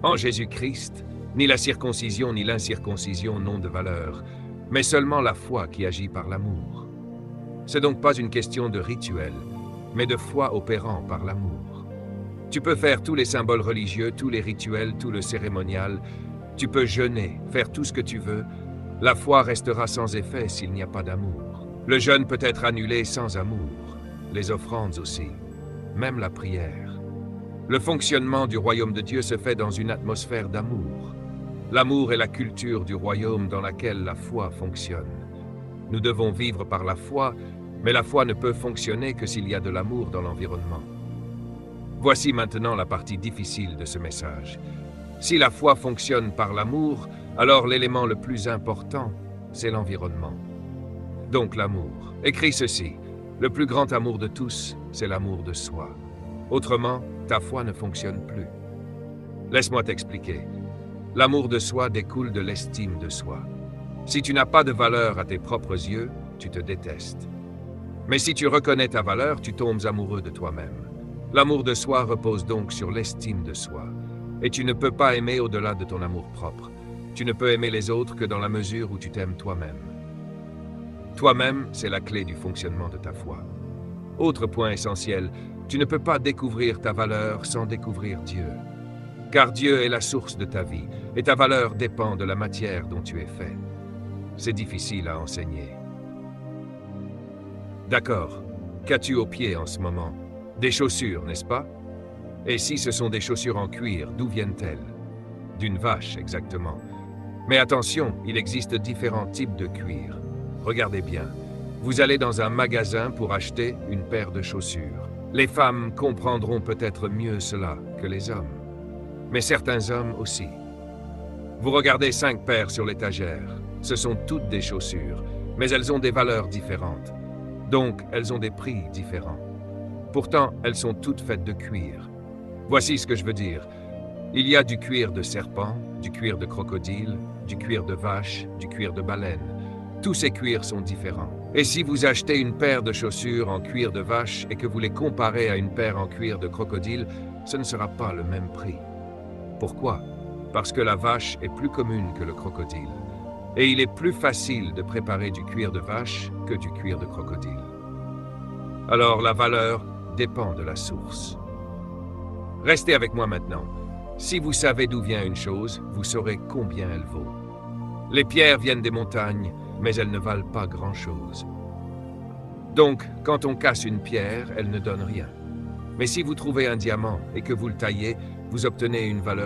En Jésus-Christ, ni la circoncision ni l'incirconcision n'ont de valeur, mais seulement la foi qui agit par l'amour. C'est donc pas une question de rituel, mais de foi opérant par l'amour. Tu peux faire tous les symboles religieux, tous les rituels, tout le cérémonial, tu peux jeûner, faire tout ce que tu veux, la foi restera sans effet s'il n'y a pas d'amour. Le jeûne peut être annulé sans amour, les offrandes aussi, même la prière. Le fonctionnement du royaume de Dieu se fait dans une atmosphère d'amour. L'amour est la culture du royaume dans laquelle la foi fonctionne. Nous devons vivre par la foi, mais la foi ne peut fonctionner que s'il y a de l'amour dans l'environnement. Voici maintenant la partie difficile de ce message. Si la foi fonctionne par l'amour, alors l'élément le plus important, c'est l'environnement. Donc l'amour. Écris ceci, le plus grand amour de tous, c'est l'amour de soi. Autrement, ta foi ne fonctionne plus. Laisse-moi t'expliquer. L'amour de soi découle de l'estime de soi. Si tu n'as pas de valeur à tes propres yeux, tu te détestes. Mais si tu reconnais ta valeur, tu tombes amoureux de toi-même. L'amour de soi repose donc sur l'estime de soi. Et tu ne peux pas aimer au-delà de ton amour propre. Tu ne peux aimer les autres que dans la mesure où tu t'aimes toi-même. Toi-même, c'est la clé du fonctionnement de ta foi. Autre point essentiel, tu ne peux pas découvrir ta valeur sans découvrir Dieu. Car Dieu est la source de ta vie, et ta valeur dépend de la matière dont tu es fait. C'est difficile à enseigner. D'accord. Qu'as-tu aux pieds en ce moment? Des chaussures, n'est-ce pas? Et si ce sont des chaussures en cuir, d'où viennent-elles? D'une vache, exactement. Mais attention, il existe différents types de cuir. Regardez bien. Vous allez dans un magasin pour acheter une paire de chaussures. Les femmes comprendront peut-être mieux cela que les hommes. Mais certains hommes aussi. Vous regardez 5 paires sur l'étagère. Ce sont toutes des chaussures, mais elles ont des valeurs différentes. Donc, elles ont des prix différents. Pourtant, elles sont toutes faites de cuir. Voici ce que je veux dire. Il y a du cuir de serpent, du cuir de crocodile, du cuir de vache, du cuir de baleine. Tous ces cuirs sont différents. Et si vous achetez une paire de chaussures en cuir de vache et que vous les comparez à une paire en cuir de crocodile, ce ne sera pas le même prix. Pourquoi? Parce que la vache est plus commune que le crocodile. Et il est plus facile de préparer du cuir de vache que du cuir de crocodile. Alors la valeur dépend de la source. Restez avec moi maintenant. Si vous savez d'où vient une chose, vous saurez combien elle vaut. Les pierres viennent des montagnes, mais elles ne valent pas grand-chose. Donc, quand on casse une pierre, elle ne donne rien. Mais si vous trouvez un diamant et que vous le taillez, vous obtenez une valeur